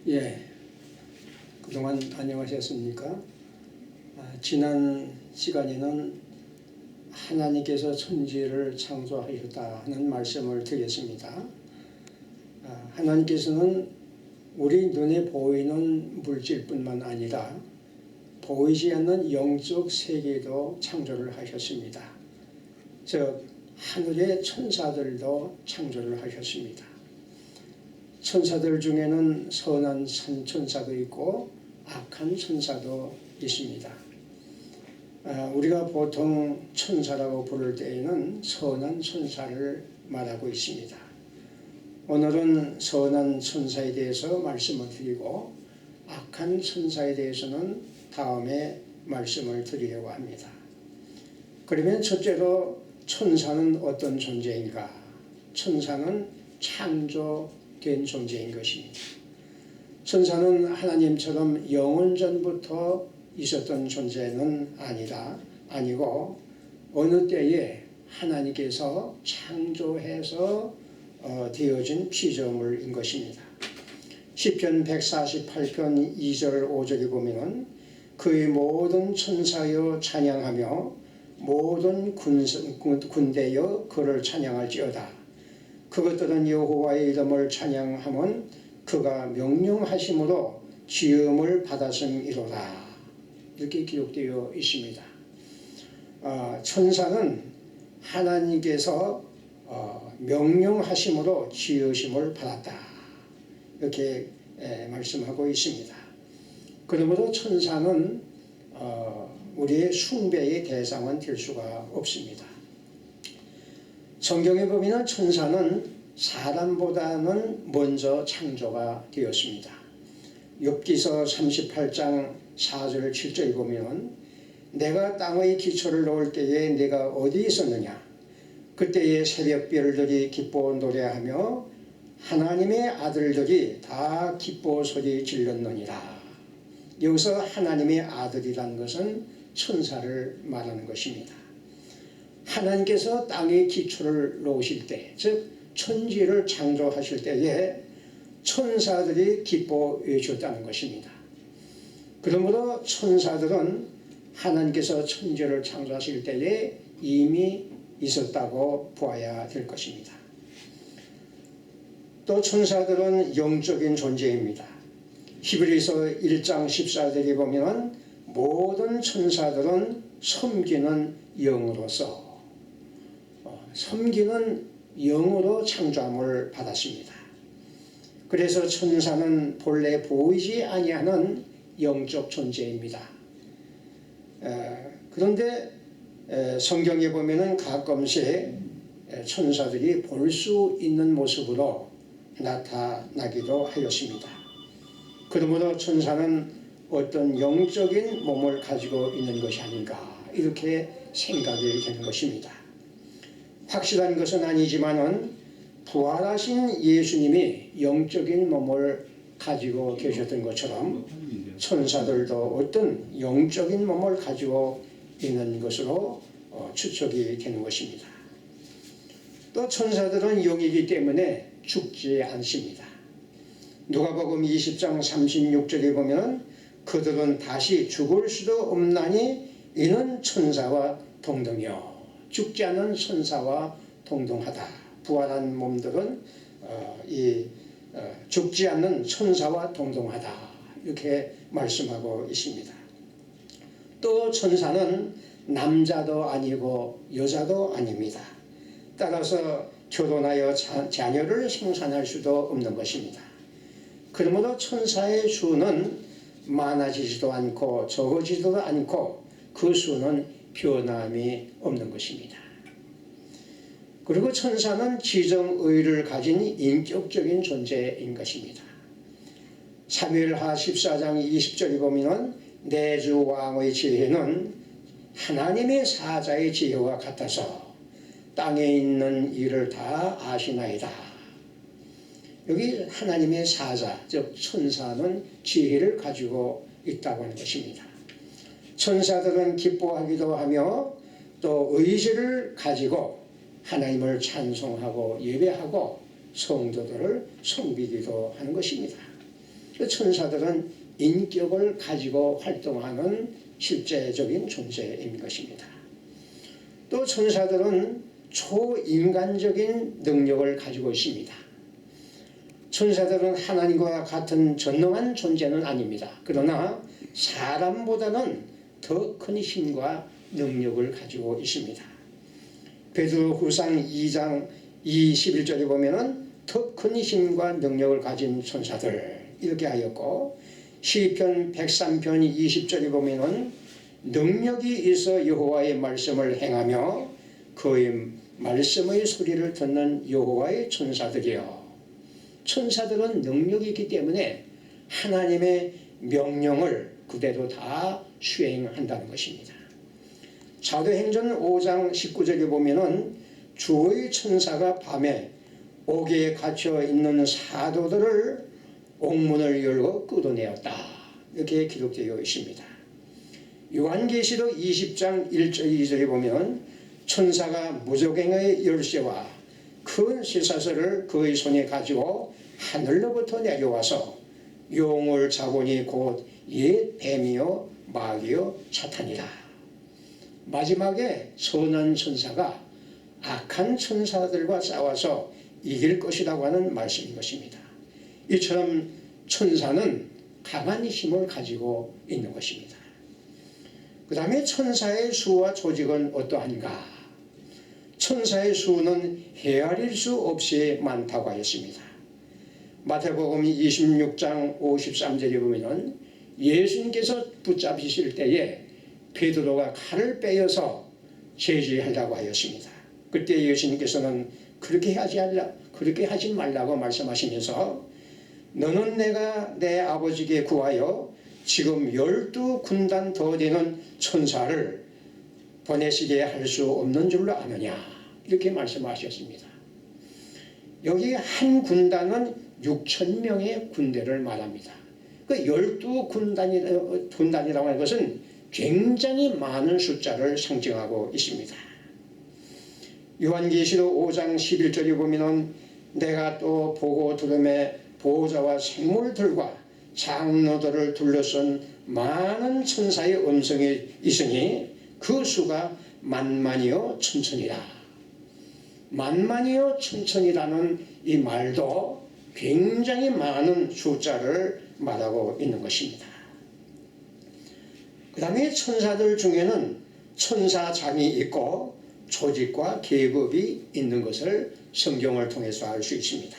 예, 그동안 안녕하셨습니까? 지난 시간에는 하나님께서 천지를 창조하셨다 하는 말씀을 드렸습니다. 하나님께서는 우리 눈에 보이는 물질뿐만 아니라 보이지 않는 영적 세계도 창조를 하셨습니다. 즉 하늘의 천사들도 창조를 하셨습니다. 천사들 중에는 선한 천사도 있고 악한 천사도 있습니다. 우리가 보통 천사라고 부를 때에는 선한 천사를 말하고 있습니다. 오늘은 선한 천사에 대해서 말씀을 드리고 악한 천사에 대해서는 다음에 말씀을 드리려고 합니다. 그러면 첫째로 천사는 어떤 존재인가? 천사는 창조된 존재인 것입니다. 천사는 하나님처럼 영원 전부터 있었던 존재는 아니고 어느 때에 하나님께서 창조해서 되어진 피조물인 것입니다. 시편 148편 2절 5절에 보면은 그의 모든 천사여 찬양하며 모든 군대여 그를 찬양할지어다. 그것들은 여호와의 이름을 찬양함은 그가 명령하심으로 지음을 받았음이로다. 이렇게 기록되어 있습니다. 천사는 하나님께서 명령하심으로 지으심을 받았다. 이렇게 말씀하고 있습니다. 그러므로 천사는 우리의 숭배의 대상은 될 수가 없습니다. 성경에 보면 천사는 사람보다는 먼저 창조가 되었습니다. 욥기서 38장 4절 7절에 보면 내가 땅의 기초를 놓을 때에 내가 어디 있었느냐? 그때에 새벽별들이 기뻐 노래하며 하나님의 아들들이 다 기뻐 소리 질렀느니라. 여기서 하나님의 아들이라는 것은 천사를 말하는 것입니다. 하나님께서 땅의 기초를 놓으실 때, 즉 천지를 창조하실 때에 천사들이 기뻐 외쳤다는 것입니다. 그러므로 천사들은 하나님께서 천지를 창조하실 때에 이미 있었다고 보아야 될 것입니다. 또 천사들은 영적인 존재입니다. 히브리서 1장 14절에 보면 모든 천사들은 섬기는 영으로서 섬기는 영으로 창조함을 받았습니다. 그래서 천사는 본래 보이지 아니하는 영적 존재입니다. 그런데 성경에 보면은 가끔씩 천사들이 볼 수 있는 모습으로 나타나기도 하였습니다. 그러므로 천사는 어떤 영적인 몸을 가지고 있는 것이 아닌가 이렇게 생각이 되는 것입니다. 확실한 것은 아니지만은 부활하신 예수님이 영적인 몸을 가지고 계셨던 것처럼 천사들도 어떤 영적인 몸을 가지고 있는 것으로 추측이 되는 것입니다. 또 천사들은 영이기 때문에 죽지 않습니다. 누가복음 20장 36절에 보면 그들은 다시 죽을 수도 없나니 이는 천사와 동등이요. 죽지 않은 천사와 동등하다. 부활한 몸들은 죽지 않는 천사와 동등하다. 이렇게 말씀하고 있습니다. 또 천사는 남자도 아니고 여자도 아닙니다. 따라서 결혼하여 자녀를 생산할 수도 없는 것입니다. 그러므로 천사의 수는 많아지지도 않고 적어지지도 않고 그 수는 변함이 없는 것입니다. 그리고 천사는 지정의를 가진 인격적인 존재인 것입니다. 사무엘하 14장 20절에 보면 내 주 왕의 지혜는 하나님의 사자의 지혜와 같아서 땅에 있는 일을 다 아시나이다. 여기 하나님의 사자, 즉 천사는 지혜를 가지고 있다고 하는 것입니다. 천사들은 기뻐하기도 하며 또 의지를 가지고 하나님을 찬송하고 예배하고 성도들을 섬기기도 하는 것입니다. 천사들은 인격을 가지고 활동하는 실제적인 존재인 것입니다. 또 천사들은 초인간적인 능력을 가지고 있습니다. 천사들은 하나님과 같은 전능한 존재는 아닙니다. 그러나 사람보다는 더 큰 힘과 능력을 가지고 있습니다. 베드로후상 2장 21절에 보면은 더 큰 힘과 능력을 가진 천사들 이렇게 하였고, 시편 103편 20절에 보면은 능력이 있어 여호와의 말씀을 행하며 그의 말씀의 소리를 듣는 여호와의 천사들이여. 천사들은 능력이 있기 때문에 하나님의 명령을 그대로 다 수행한다는 것입니다. 사도행전 5장 19절에 보면은 주의 천사가 밤에 옥에 갇혀 있는 사도들을 옥문을 열고 끌어내었다. 이렇게 기록되어 있습니다. 요한계시록 20장 1절 2절에 보면 천사가 무저갱의 열쇠와 큰 쇠사슬을 그의 손에 가지고 하늘로부터 내려와서 용을 잡으니 곧 옛 뱀이요 마귀요 사탄이라. 마지막에 선한 천사가 악한 천사들과 싸워서 이길 것이라고 하는 말씀인 것입니다. 이처럼 천사는 강한 힘을 가지고 있는 것입니다. 그 다음에 천사의 수와 조직은 어떠한가? 천사의 수는 헤아릴 수 없이 많다고 하였습니다. 마태복음 26장 53절에 보면 예수님께서 붙잡히실 때에 베드로가 칼을 빼어서 제지하려고 하였습니다. 그때 예수님께서는 그렇게 하지 말라고 말씀하시면서 너는 내가 내 아버지께 구하여 지금 12군단 더 되는 천사를 보내시게 할 수 없는 줄로 아느냐, 이렇게 말씀하셨습니다. 여기 한 군단은 6,000명의 군대를 말합니다. 그 12군단이라고 하는 것은 굉장히 많은 숫자를 상징하고 있습니다. 요한계시록 5장 11절에 보면 내가 또 보고 들음에 보호자와 생물들과 장로들을 둘러쓴 많은 천사의 음성이 있으니 그 수가 만만이요 천천이라. 만만이요 천천이라는 이 말도 굉장히 많은 숫자를 말하고 있는 것입니다. 그 다음에 천사들 중에는 천사장이 있고 조직과 계급이 있는 것을 성경을 통해서 알 수 있습니다.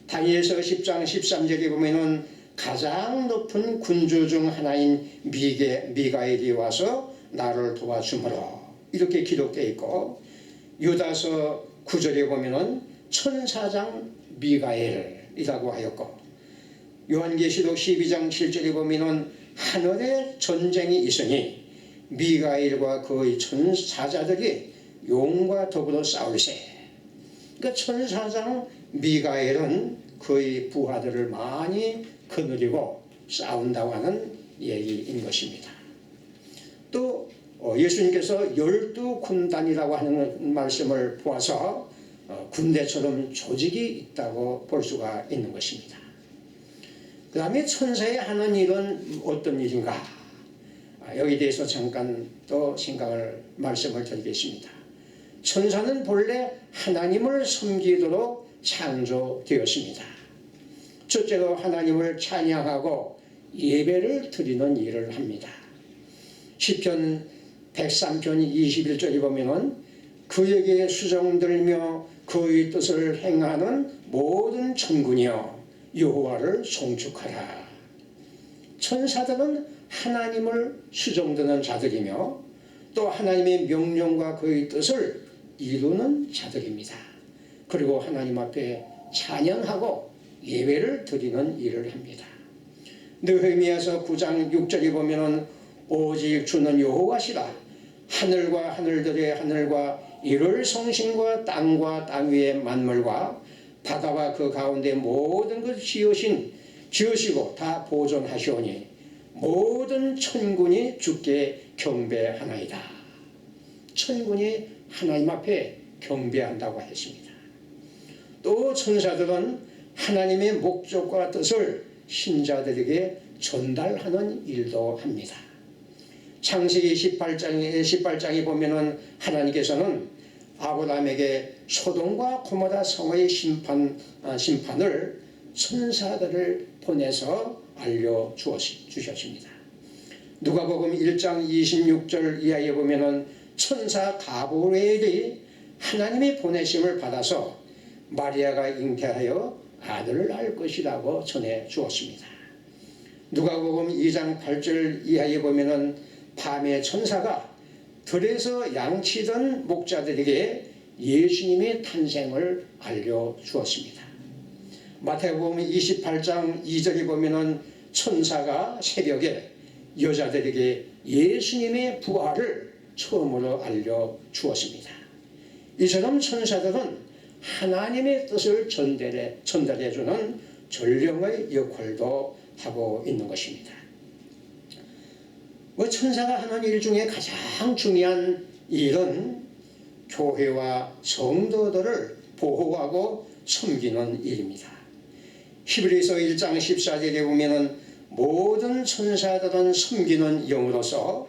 다니엘서 10장 13절에 보면은 가장 높은 군주 중 하나인 미가엘이 와서 나를 도와주므로 이렇게 기록되어 있고, 유다서 9절에 보면은 천사장 미가엘이라고 하였고, 요한계시록 12장 7절에 보면은 하늘에 전쟁이 있으니 미가엘과 그의 천사자들이 용과 더불어 싸울세. 그러니까 천사장 미가엘은 그의 부하들을 많이 거느리고 싸운다고 하는 얘기인 것입니다. 또 예수님께서 12군단이라고 하는 말씀을 보아서 군대처럼 조직이 있다고 볼 수가 있는 것입니다. 그 다음에 천사의 하는 일은 어떤 일인가? 여기에 대해서 잠깐 또 말씀을 드리겠습니다. 천사는 본래 하나님을 섬기도록 창조되었습니다. 첫째로 하나님을 찬양하고 예배를 드리는 일을 합니다. 시편 103편 21절에 보면 그에게 수종들며 그의 뜻을 행하는 모든 천군이여 여호와를 송축하라. 천사들은 하나님을 수종드는 자들이며 또 하나님의 명령과 그의 뜻을 이루는 자들입니다. 그리고 하나님 앞에 찬양하고 예배를 드리는 일을 합니다. 느헤미야서 9장 6절에 보면 오직 주는 여호와시라. 하늘과 하늘들의 하늘과 이를 성신과 땅과 땅 위의 만물과 바다와 그 가운데 모든 것을 지으시고 다 보존하시오니 모든 천군이 주께 경배하나이다. 천군이 하나님 앞에 경배한다고 했습니다. 또 천사들은 하나님의 목적과 뜻을 신자들에게 전달하는 일도 합니다. 창세기 18장에 보면은 하나님께서는 아브라함에게 소돔과 고모라 성의 심판을 천사들을 보내서 알려주셨습니다. 누가복음 1장 26절 이하에 보면은 천사 가브리엘이 하나님의 보내심을 받아서 마리아가 잉태하여 아들을 낳을 것이라고 전해 주었습니다. 누가복음 2장 8절 이하에 보면은 밤에 천사가 들에서 양치던 목자들에게 예수님의 탄생을 알려주었습니다. 마태복음 28장 2절에 보면은 천사가 새벽에 여자들에게 예수님의 부활을 처음으로 알려주었습니다. 이처럼 천사들은 하나님의 뜻을 전달해주는 전령의 역할도 하고 있는 것입니다. 천사가 하는 일 중에 가장 중요한 일은 교회와 성도들을 보호하고 섬기는 일입니다. 히브리서 1장 14절에 보면은 모든 천사들은 섬기는 영으로서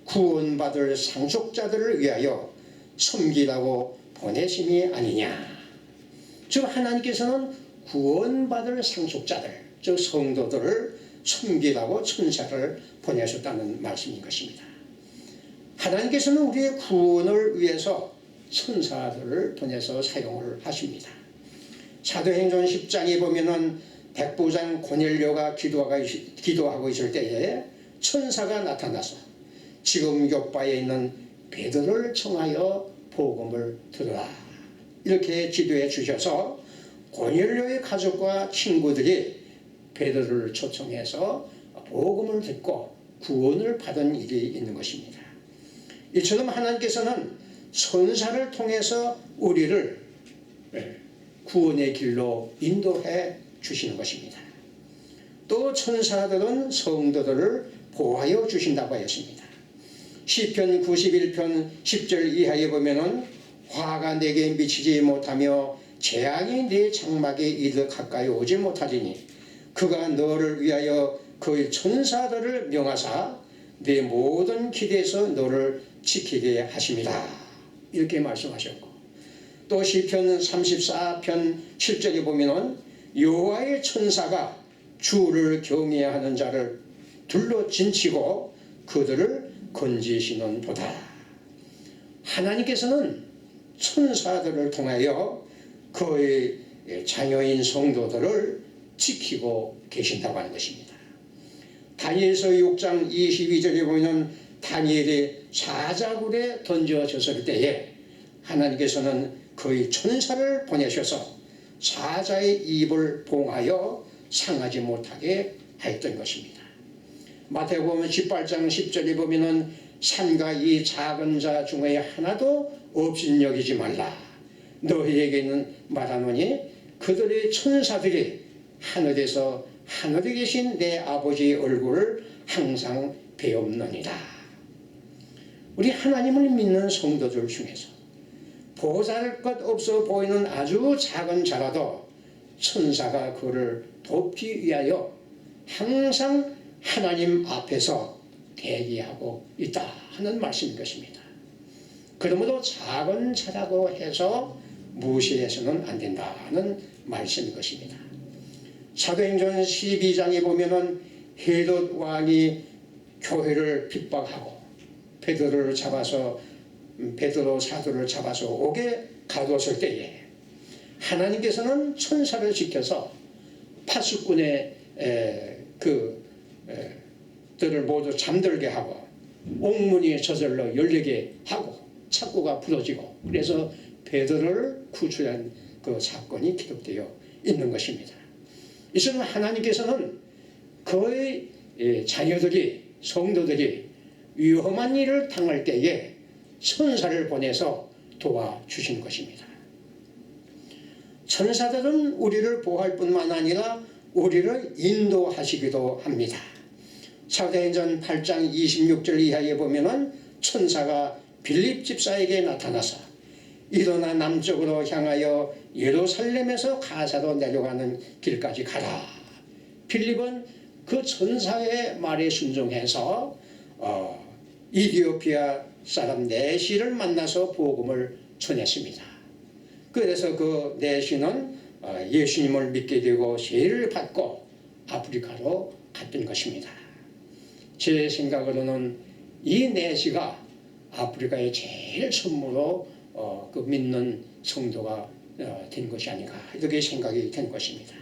구원받을 상속자들을 위하여 섬기라고 보내심이 아니냐. 즉 하나님께서는 구원받을 상속자들, 즉 성도들을 섬기라고 천사를 보내셨다는 말씀인 것입니다. 하나님께서는 우리의 구원을 위해서 천사들을 보내서 사용을 하십니다. 사도행전 10장에 보면은 백부장 고넬료가 기도하고 있을 때에 천사가 나타나서 지금 요바에 있는 베드로를 청하여 복음을 들으라 이렇게 기도해 주셔서 고넬료의 가족과 친구들이 베드로를 초청해서 복음을 듣고 구원을 받은 일이 있는 것입니다. 이처럼 하나님께서는 천사를 통해서 우리를 구원의 길로 인도해 주시는 것입니다. 또 천사들은 성도들을 보호하여 주신다고 하였습니다. 시편 91편 10절 이하에 보면은 화가 내게 미치지 못하며 재앙이 내 장막에 이르 가까이 오지 못하리니 그가 너를 위하여 그의 천사들을 명하사 내 모든 길에서 너를 지키게 하심이라 이렇게 말씀하셨고 또 시편 34편 7절에 보면은 여호와의 천사가 주를 경외하는 자를 둘러 진치고 그들을 건지시는 도다. 하나님께서는 천사들을 통하여 그의 자녀인 성도들을 지키고 계신다고 하는 것입니다. 다니엘서 6장 22절에 보면 다니엘이 사자굴에 던져졌을 때에 하나님께서는 그의 천사를 보내셔서 사자의 입을 봉하여 상하지 못하게 하였던 것입니다. 마태복음 18장 10절에 보면은 산과 이 작은 자 중에 하나도 없인 여기지 말라. 너희에게는 말하노니 그들의 천사들이 하늘에서 하늘에 계신 내 아버지의 얼굴을 항상 배옵느니라. 우리 하나님을 믿는 성도들 중에서 보잘 것 없어 보이는 아주 작은 자라도 천사가 그를 돕기 위하여 항상 하나님 앞에서 대기하고 있다 하는 말씀인 것입니다. 그러므로 작은 자라고 해서 무시해서는 안 된다는 말씀인 것입니다. 사도행전 12장에 보면은 헤롯 왕이 교회를 핍박하고 베드로 사도를 잡아서 옥에 가두었을 때에 하나님께서는 천사를 지켜서 파수꾼의 들을 모두 잠들게 하고 옥문이 저절로 열리게 하고 창고가 부러지고 그래서 베드로를 구출한 그 사건이 기록되어 있는 것입니다. 이처럼 하나님께서는 그의 자녀들이 성도들이 위험한 일을 당할 때에 천사를 보내서 도와주신 것입니다. 천사들은 우리를 보호할 뿐만 아니라 우리를 인도하시기도 합니다. 사도행전 8장 26절 이하에 보면은 천사가 빌립 집사에게 나타나서 일어나 남쪽으로 향하여 예루살렘에서 가사로 내려가는 길까지 가라. 빌립은 그 천사의 말에 순종해서 이디오피아 사람 내시를 만나서 복음을 전했습니다. 그래서 그 내시는 예수님을 믿게 되고 세례를 받고 아프리카로 갔던 것입니다. 제 생각으로는 이 내시가 아프리카의 제일 처음으로 그 믿는 성도가 된 것이 아닌가 이렇게 생각이 된 것입니다.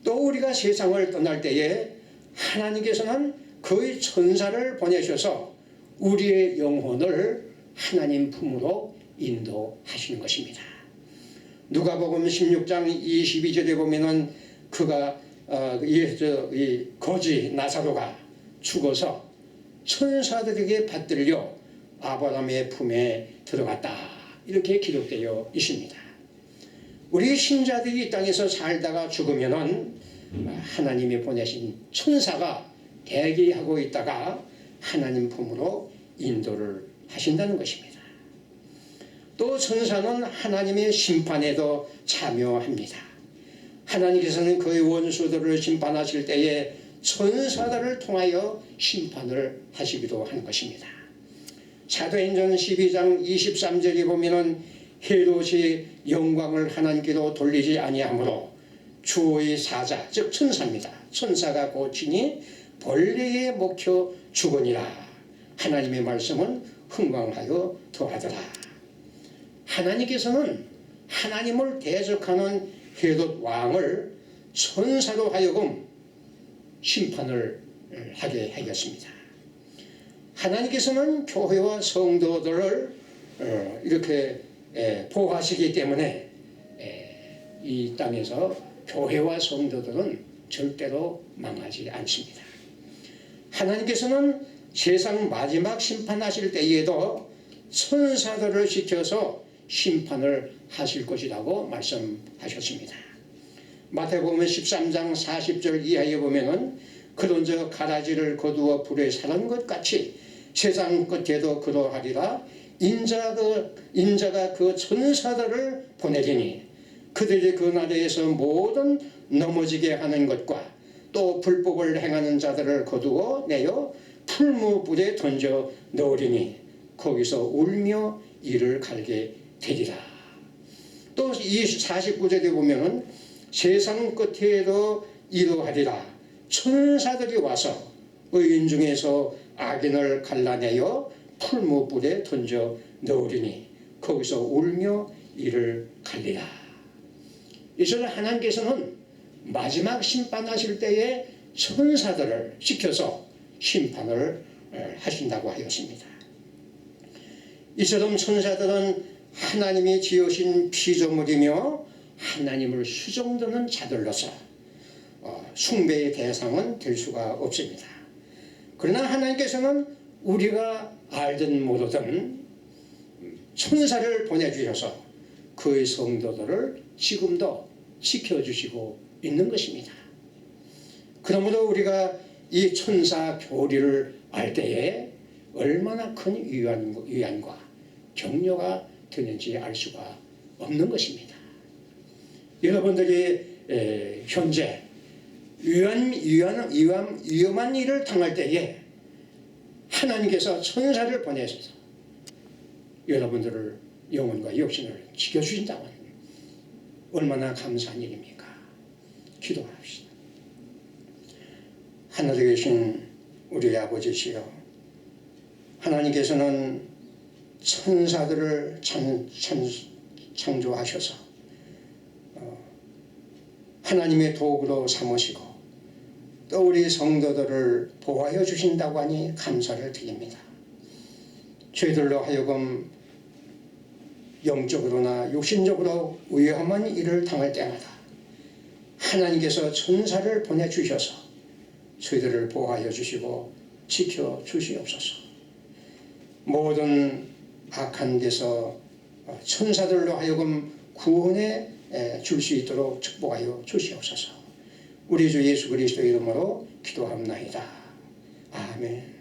또 우리가 세상을 떠날 때에 하나님께서는 거의 천사를 보내셔서 우리의 영혼을 하나님 품으로 인도하시는 것입니다. 누가복음 16장 22절에 보면은 그가 이 거지 나사로가 죽어서 천사들에게 받들려 아브라함의 품에 들어갔다 이렇게 기록되어 있습니다. 우리 신자들이 이 땅에서 살다가 죽으면은 하나님이 보내신 천사가 대기하고 있다가 하나님 품으로 인도를 하신다는 것입니다. 또 천사는 하나님의 심판에도 참여합니다. 하나님께서는 그의 원수들을 심판하실 때에 천사들을 통하여 심판을 하시기도 한 것입니다. 사도행전 12장 23절에 보면은 헤롯이 영광을 하나님께로 돌리지 아니하므로 주의 사자 즉 천사입니다. 천사가 고치니 벌레에 먹혀 죽으니라. 하나님의 말씀은 흥왕하여 더하더라. 하나님께서는 하나님을 대적하는 헤롯 왕을 천사로 하여금 심판을 하게 하였습니다. 하나님께서는 교회와 성도들을 이렇게 보호하시기 때문에 이 땅에서 교회와 성도들은 절대로 망하지 않습니다. 하나님께서는 세상 마지막 심판하실 때에도 천사들을 시켜서 심판을 하실 것이라고 말씀하셨습니다. 마태복음 13장 40절 이하에 보면은 그런저 가라지를 거두어 불에 사는 것 같이 세상 끝에도 그러하리라. 인자가 그 천사들을 보내리니 그들이 그 나라에서 모든 넘어지게 하는 것과 또 불법을 행하는 자들을 거두어 내어 풀무불에 던져 넣으리니 거기서 울며 이를 갈게 되리라. 또 이 49절에 보면은 세상 끝에도 이러하리라. 천사들이 와서 의인 중에서 악인을 갈라내어 풀무불에 던져 넣으리니 거기서 울며 이를 갈리라. 이처럼 하나님께서는 마지막 심판하실 때에 천사들을 시켜서 심판을 하신다고 하였습니다. 이처럼 천사들은 하나님이 지으신 피조물이며 하나님을 수종드는 자들로서 숭배의 대상은 될 수가 없습니다. 그러나 하나님께서는 우리가 알든 모르든 천사를 보내주셔서 그의 성도들을 지금도 지켜주시고 있는 것입니다. 그러므로 우리가 이 천사 교리를 알 때에 얼마나 큰 위안과 격려가 되는지 알 수가 없는 것입니다. 여러분들이 현재 위험한 일을 당할 때에 하나님께서 천사를 보내셔서 여러분들을 영혼과 육신을 지켜주신다면 얼마나 감사한 일입니까? 기도합시다. 하늘에 계신 우리 아버지시여, 하나님께서는 천사들을 창조하셔서 하나님의 도구로 삼으시고 또 우리 성도들을 보호하여 주신다고 하니 감사를 드립니다. 저희들로 하여금 영적으로나 육신적으로 위험한 일을 당할 때마다 하나님께서 천사를 보내주셔서 저희들을 보호하여 주시고 지켜주시옵소서. 모든 악한 데서 천사들로 하여금 구원해 줄 수 있도록 축복하여 주시옵소서. 우리 주 예수 그리스도 이름으로 기도합나이다. 아멘.